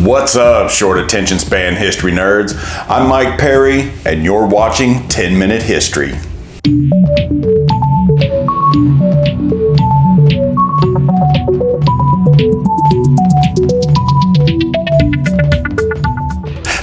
What's up, short attention span history nerds? I'm Mike Perry, and you're watching 10 Minute History.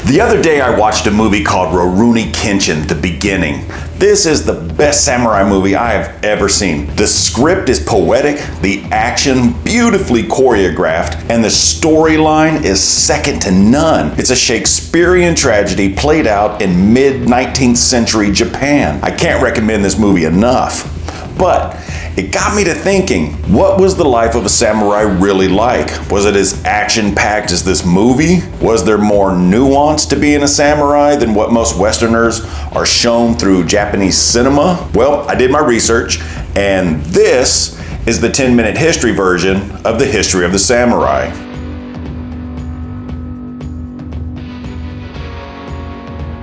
The other day I watched a movie called Rurouni Kenshin: The Beginning. This is the best samurai movie I have ever seen. The script is poetic, the action beautifully choreographed, and the storyline is second to none. It's a Shakespearean tragedy played out in mid-19th century Japan. I can't recommend this movie enough. But it got me to thinking, what was the life of a samurai really like? Was it as action-packed as this movie? Was there more nuance to being a samurai than what most Westerners are shown through Japanese cinema? Well, I did my research, and this is the 10-minute history version of the history of the samurai.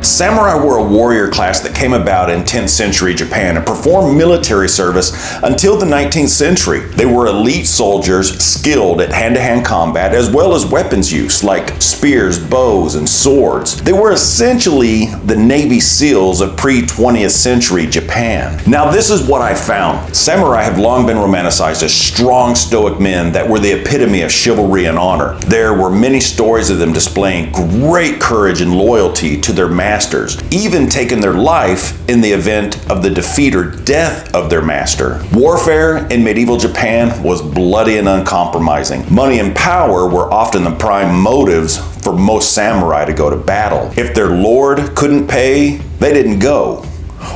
Samurai were a warrior class that came about in 10th century Japan and performed military service until the 19th century. They were elite soldiers skilled at hand-to-hand combat as well as weapons use like spears, bows, and swords. They were essentially the Navy SEALs of pre-20th century Japan. Now this is what I found. Samurai have long been romanticized as strong stoic men that were the epitome of chivalry and honor. There were many stories of them displaying great courage and loyalty to their masters, even taking their life in the event of the defeat or death of their master. Warfare in medieval Japan was bloody and uncompromising. Money and power were often the prime motives for most samurai to go to battle. If their lord couldn't pay, they didn't go.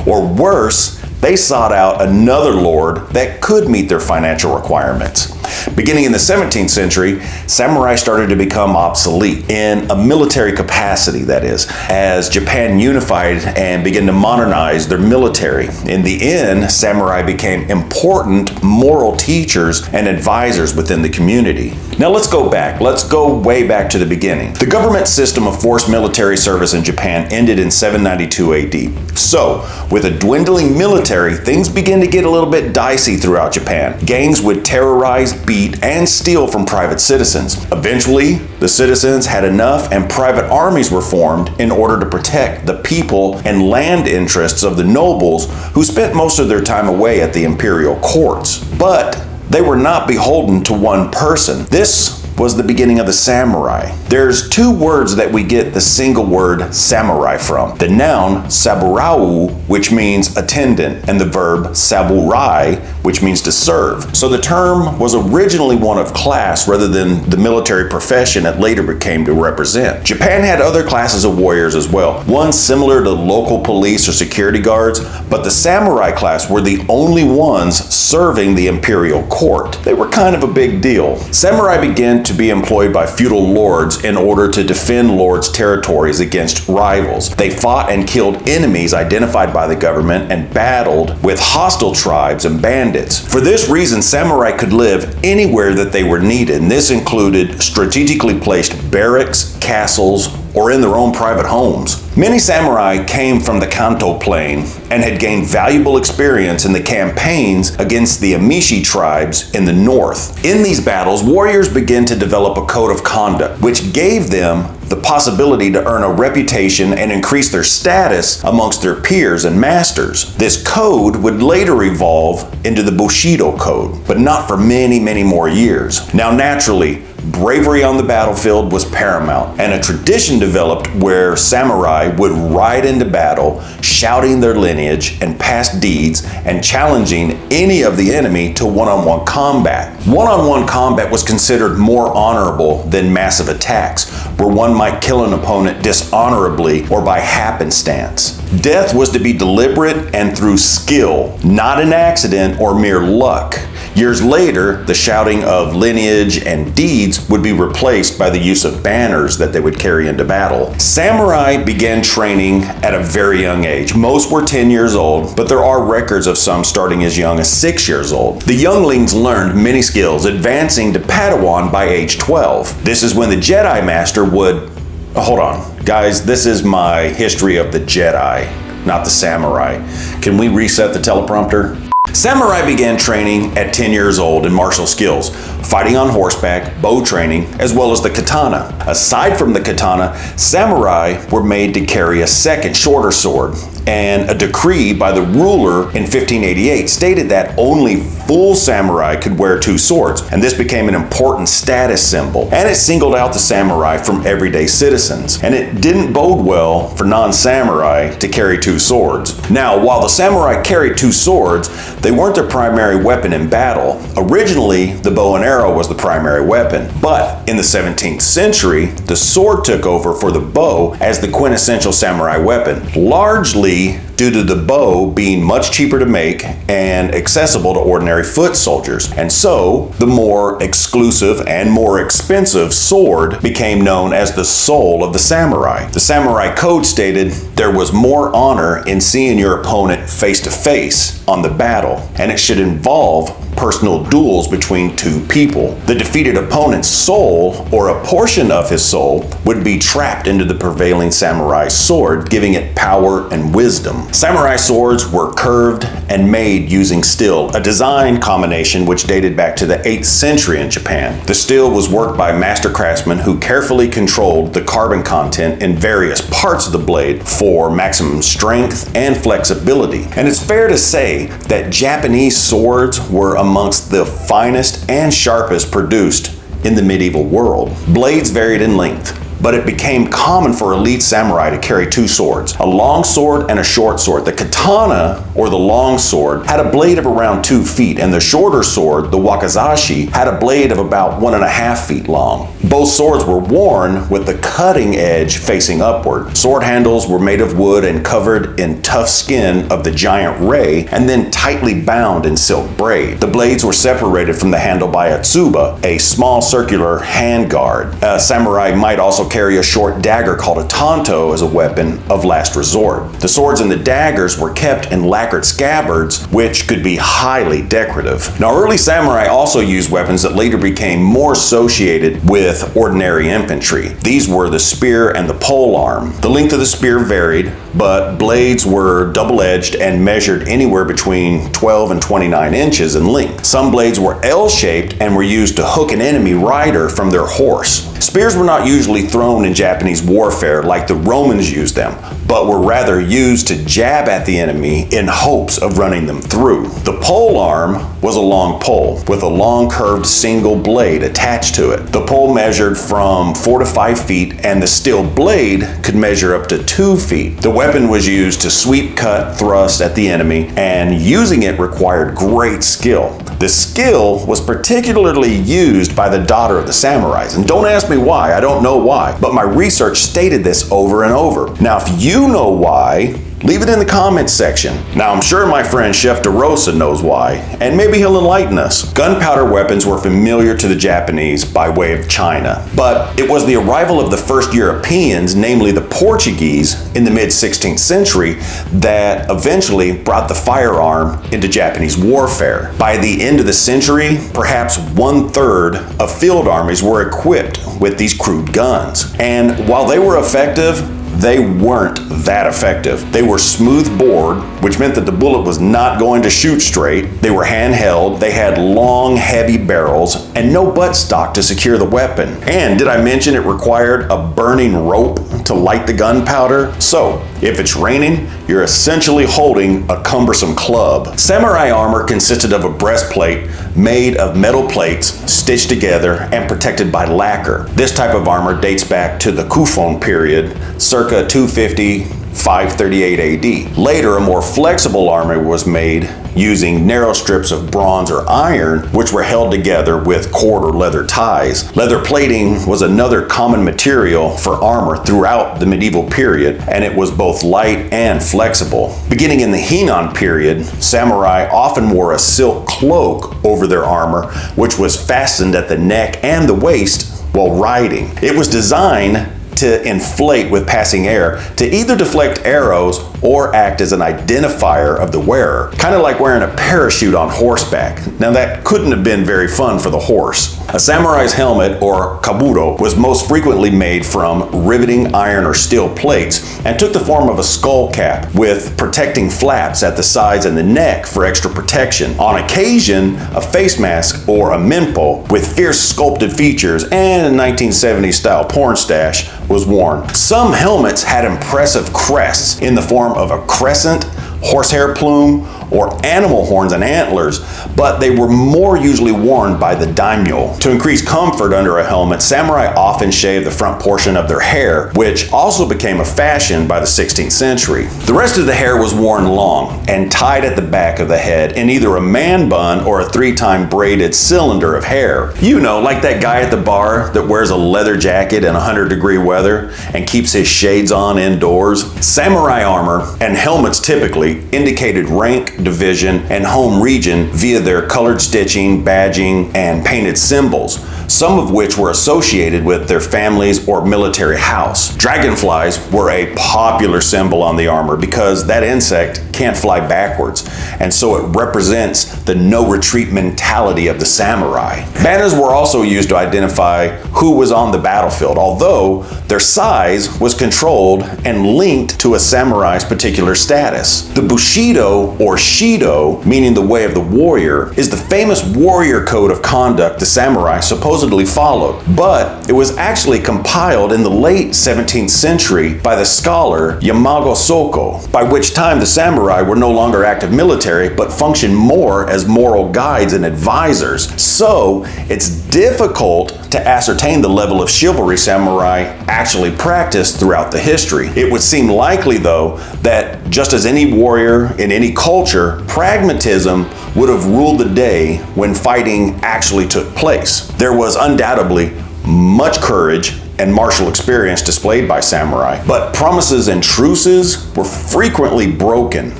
Or worse, they sought out another lord that could meet their financial requirements. Beginning in the 17th century, samurai started to become obsolete in a military capacity, that is, as Japan unified and began to modernize their military. In the end, samurai became important moral teachers and advisors within the community. Now let's go back. Let's go way back to the beginning. The government system of forced military service in Japan ended in 792 AD. So, with a dwindling military, things began to get a little bit dicey throughout Japan. Gangs would terrorize, beat, and steal from private citizens. Eventually, the citizens had enough and private armies were formed in order to protect the people and land interests of the nobles who spent most of their time away at the imperial courts. But they were not beholden to one person. This was the beginning of the samurai. There's two words that we get the single word samurai from. The noun saburau, which means attendant, and the verb saburai, which means to serve. So the term was originally one of class rather than the military profession it later became to represent. Japan had other classes of warriors as well, one similar to local police or security guards, but the samurai class were the only ones serving the imperial court. They were kind of a big deal. Samurai began to be employed by feudal lords in order to defend lords' territories against rivals. They fought and killed enemies identified by the government and battled with hostile tribes and bandits. For this reason, samurai could live anywhere that they were needed, and this included strategically placed barracks, castles, or in their own private homes. Many samurai came from the Kanto plain and had gained valuable experience in the campaigns against the Amishi tribes in the north. In these battles, warriors began to develop a code of conduct, which gave them the possibility to earn a reputation and increase their status amongst their peers and masters. This code would later evolve into the Bushido Code, but not for many, many more years. Now, naturally, bravery on the battlefield was paramount, and a tradition developed where samurai would ride into battle, shouting their lineage and past deeds, and challenging any of the enemy to one-on-one combat. One-on-one combat was considered more honorable than massive attacks, where one might kill an opponent dishonorably or by happenstance. Death was to be deliberate and through skill, not an accident or mere luck. Years later, the shouting of lineage and deeds would be replaced by the use of banners that they would carry into battle. Samurai began training at a very young age. Most were 10 years old, but there are records of some starting as young as 6 years old. The younglings learned many skills, advancing to Padawan by age 12. This is when the Jedi Master would... Hold on, guys, this is my history of the Jedi, not the samurai. Can we reset the teleprompter? Samurai began training at 10 years old in martial skills, fighting on horseback, bow training, as well as the katana. Aside from the katana, samurai were made to carry a second, shorter sword, and a decree by the ruler in 1588 stated that only full samurai could wear two swords, and this became an important status symbol, and it singled out the samurai from everyday citizens, and it didn't bode well for non-samurai to carry two swords. Now, while the samurai carried two swords, they weren't their primary weapon in battle. Originally, the bow and arrow was the primary weapon, but in the 17th century, the sword took over for the bow as the quintessential samurai weapon, largely due to the bow being much cheaper to make and accessible to ordinary foot soldiers. And so, the more exclusive and more expensive sword became known as the soul of the samurai. The samurai code stated there was more honor in seeing your opponent face to face on the battle, and it should involve personal duels between two people. The defeated opponent's soul, or a portion of his soul, would be trapped into the prevailing samurai sword, giving it power and wisdom. Samurai swords were curved and made using steel, a design combination which dated back to the 8th century in Japan. The steel was worked by master craftsmen who carefully controlled the carbon content in various parts of the blade for maximum strength and flexibility. And it's fair to say that Japanese swords were amongst the finest and sharpest produced in the medieval world. Blades varied in length, but it became common for elite samurai to carry two swords, a long sword and a short sword. The katana, or the long sword, had a blade of around 2 feet, and the shorter sword, the wakizashi, had a blade of about 1.5 feet long. Both swords were worn with the cutting edge facing upward. Sword handles were made of wood and covered in tough skin of the giant ray, and then tightly bound in silk braid. The blades were separated from the handle by a tsuba, a small circular hand guard. A samurai might also carry a short dagger called a tanto as a weapon of last resort. The swords and the daggers were kept in lacquered scabbards, which could be highly decorative. Now, early samurai also used weapons that later became more associated with ordinary infantry. These were the spear and the polearm. The length of the spear varied, but blades were double-edged and measured anywhere between 12 and 29 inches in length. Some blades were L-shaped and were used to hook an enemy rider from their horse. Spears were not usually thrown in Japanese warfare like the Romans used them, but were rather used to jab at the enemy in hopes of running them through. The polearm was a long pole with a long curved single blade attached to it. The pole measured from 4 to 5 feet, and the steel blade could measure up to 2 feet. The weapon was used to sweep, cut, thrust at the enemy, and using it required great skill. The skill was particularly used by the daughter of the samurais, and don't ask me why, I don't know why, but my research stated this over and over. Now, if you know why, leave it in the comments section. Now, I'm sure my friend Chef DeRosa knows why, and maybe he'll enlighten us. Gunpowder weapons were familiar to the Japanese by way of China, but it was the arrival of the first Europeans, namely the Portuguese, in the mid-16th century that eventually brought the firearm into Japanese warfare. By the end of the century, perhaps 1/3 of field armies were equipped with these crude guns. And while they were effective, they weren't that effective. They were smooth bored, which meant that the bullet was not going to shoot straight. They were handheld, they had long, heavy barrels, and no buttstock to secure the weapon. And did I mention it required a burning rope to light the gunpowder? So, if it's raining, you're essentially holding a cumbersome club. Samurai armor consisted of a breastplate made of metal plates stitched together and protected by lacquer. This type of armor dates back to the Kofun period, circa 250 538 AD. Later, a more flexible armor was made using narrow strips of bronze or iron, which were held together with cord or leather ties. Leather plating was another common material for armor throughout the medieval period, and it was both light and flexible. Beginning in the Heian period, samurai often wore a silk cloak over their armor, which was fastened at the neck and the waist while riding. It was designed to inflate with passing air to either deflect arrows or act as an identifier of the wearer, kind of like wearing a parachute on horseback. Now that couldn't have been very fun for the horse. A samurai's helmet, or kaburo, was most frequently made from riveting iron or steel plates and took the form of a skull cap with protecting flaps at the sides and the neck for extra protection. On occasion, a face mask or a menpo with fierce sculpted features and a 1970s style porn stash was worn. Some helmets had impressive crests in the form of a crescent, horsehair plume, or animal horns and antlers, but they were more usually worn by the daimyo. To increase comfort under a helmet, samurai often shaved the front portion of their hair, which also became a fashion by the 16th century. The rest of the hair was worn long and tied at the back of the head in either a man bun or a 3-time braided cylinder of hair. You know, like that guy at the bar that wears a leather jacket in 100-degree weather and keeps his shades on indoors. Samurai armor and helmets typically indicated rank, division, and home region via their colored stitching, badging, and painted symbols, some of which were associated with their families or military house. Dragonflies were a popular symbol on the armor because that insect can't fly backwards, and so it represents the no retreat mentality of the samurai. Banners were also used to identify who was on the battlefield, although their size was controlled and linked to a samurai's particular status. The Bushido, or Shido, meaning the way of the warrior, is the famous warrior code of conduct the samurai supposedly followed, but it was actually compiled in the late 17th century by the scholar Yamago Soko, by which time the samurai were no longer active military but functioned more as moral guides and advisors. So it's difficult to ascertain the level of chivalry samurai actually practiced throughout the history. It would seem likely, though, that just as any warrior in any culture, pragmatism would have ruled the day when fighting actually took place. There was undoubtedly much courage and martial experience displayed by samurai, but promises and truces were frequently broken.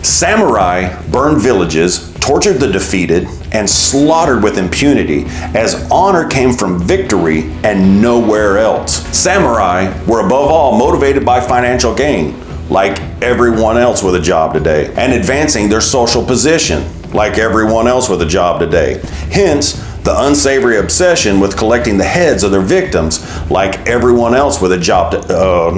Samurai burned villages, tortured the defeated, and slaughtered with impunity as honor came from victory and nowhere else. Samurai were above all motivated by financial gain, like everyone else with a job today, and advancing their social position, like everyone else with a job today. Hence, the unsavory obsession with collecting the heads of their victims, like everyone else with a job to,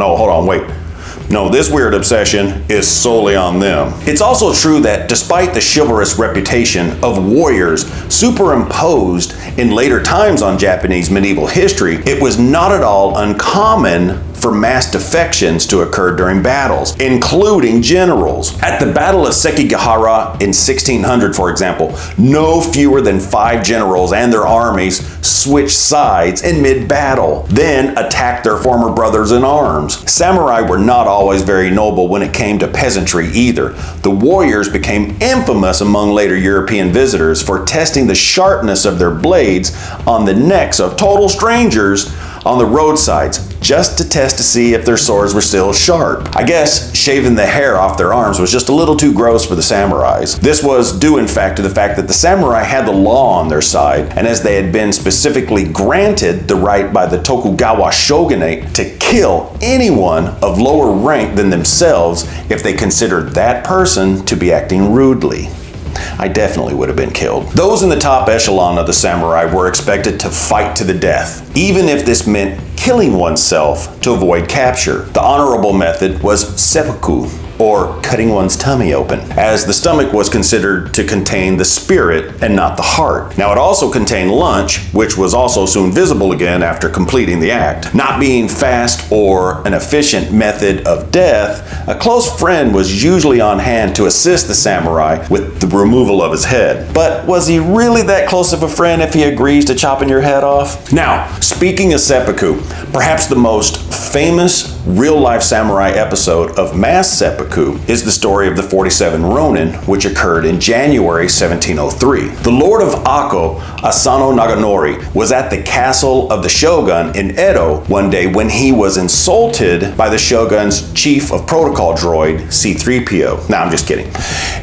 No, this weird obsession is solely on them. It's also true that despite the chivalrous reputation of warriors superimposed in later times on Japanese medieval history, it was not at all uncommon for mass defections to occur during battles, including generals. At the Battle of Sekigahara in 1600, for example, no fewer than 5 generals and their armies switched sides in mid-battle, then attacked their former brothers in arms. Samurai were not always very noble when it came to peasantry either. The warriors became infamous among later European visitors for testing the sharpness of their blades on the necks of total strangers on the roadsides, just to test to see if their swords were still sharp. I guess shaving the hair off their arms was just a little too gross for the samurais. This was due in fact to the fact that the samurai had the law on their side, and as they had been specifically granted the right by the Tokugawa shogunate to kill anyone of lower rank than themselves if they considered that person to be acting rudely. I definitely would have been killed. Those in the top echelon of the samurai were expected to fight to the death, even if this meant killing oneself to avoid capture. The honorable method was seppuku, or cutting one's tummy open, as the stomach was considered to contain the spirit and not the heart. Now it also contained lunch, which was also soon visible again after completing the act. Not being fast or an efficient method of death, a close friend was usually on hand to assist the samurai with the removal of his head. But was he really that close of a friend if he agrees to chopping your head off? Now, speaking of seppuku, perhaps the most famous real-life samurai episode of mass seppuku is the story of the 47 Ronin, which occurred in January 1703. The Lord of Ako, Asano Naganori, was at the castle of the shogun in Edo one day when he was insulted by the shogun's chief of protocol droid, C-3PO. Nah, I'm just kidding.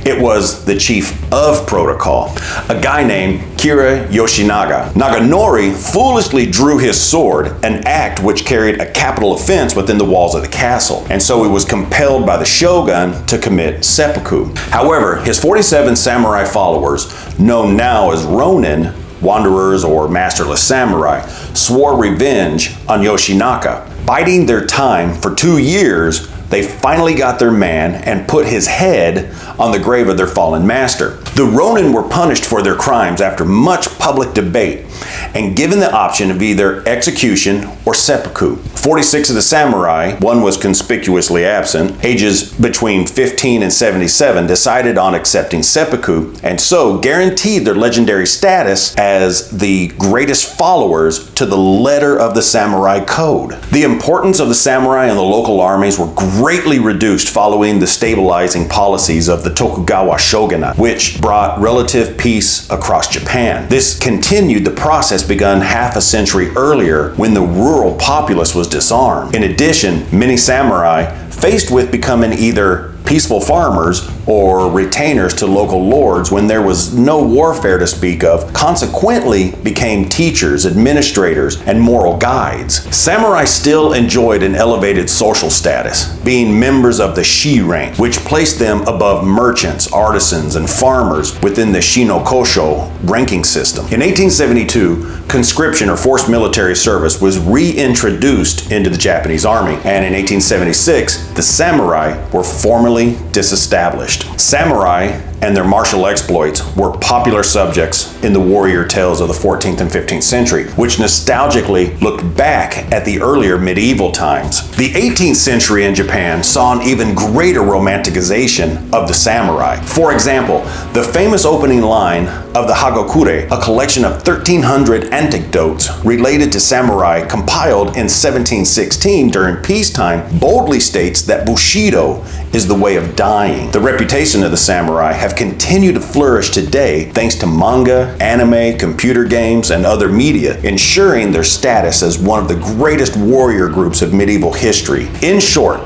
It was the chief of protocol, a guy named Akira Yoshinaga. Naganori foolishly drew his sword, an act which carried a capital offense within the walls of the castle, and so he was compelled by the shogun to commit seppuku. However, his 47 samurai followers, known now as Ronin, wanderers or masterless samurai, swore revenge on Yoshinaka. Biding their time for 2 years, they finally got their man and put his head on the grave of their fallen master. The Ronin were punished for their crimes after much public debate and given the option of either execution or seppuku. 46 of the samurai, one was conspicuously absent, ages between 15 and 77, decided on accepting seppuku and so guaranteed their legendary status as the greatest followers to the letter of the samurai code. The importance of the samurai and the local armies were greatly reduced following the stabilizing policies of the Tokugawa shogunate, which brought relative peace across Japan. This continued the process begun half a century earlier when the rural populace was disarmed. In addition, many samurai, faced with becoming either peaceful farmers or retainers to local lords when there was no warfare to speak of, consequently became teachers, administrators, and moral guides. Samurai still enjoyed an elevated social status, being members of the shi rank, which placed them above merchants, artisans, and farmers within the shinokosho ranking system. In 1872, conscription or forced military service was reintroduced into the Japanese army, and in 1876, the samurai were formally disestablished. Samurai and their martial exploits were popular subjects in the warrior tales of the 14th and 15th century, which nostalgically looked back at the earlier medieval times. The 18th century in Japan saw an even greater romanticization of the samurai. For example, the famous opening line of the Hagakure, a collection of 1,300 anecdotes related to samurai compiled in 1716 during peacetime, boldly states that Bushido is the way of dying. The reputation of the samurai have continued to flourish today thanks to manga, anime, computer games, and other media, ensuring their status as one of the greatest warrior groups of medieval history. In short,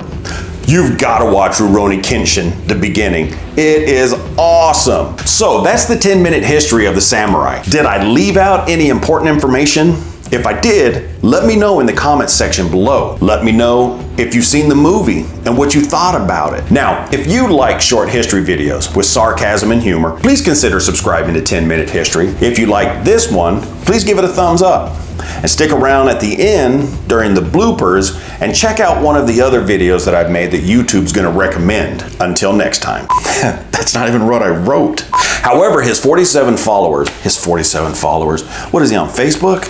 you've got to watch Rurouni Kenshin, the beginning. It is awesome. So that's the 10-minute history of the samurai. Did I leave out any important information? If I did, let me know in the comments section below. Let me know if you've seen the movie and what you thought about it. Now, if you like short history videos with sarcasm and humor, please consider subscribing to 10-Minute History. If you like this one, please give it a thumbs up. And stick around at the end during the bloopers and check out one of the other videos that I've made that YouTube's gonna recommend. Until next time. That's not even what I wrote. However, his 47 followers, what is he on Facebook?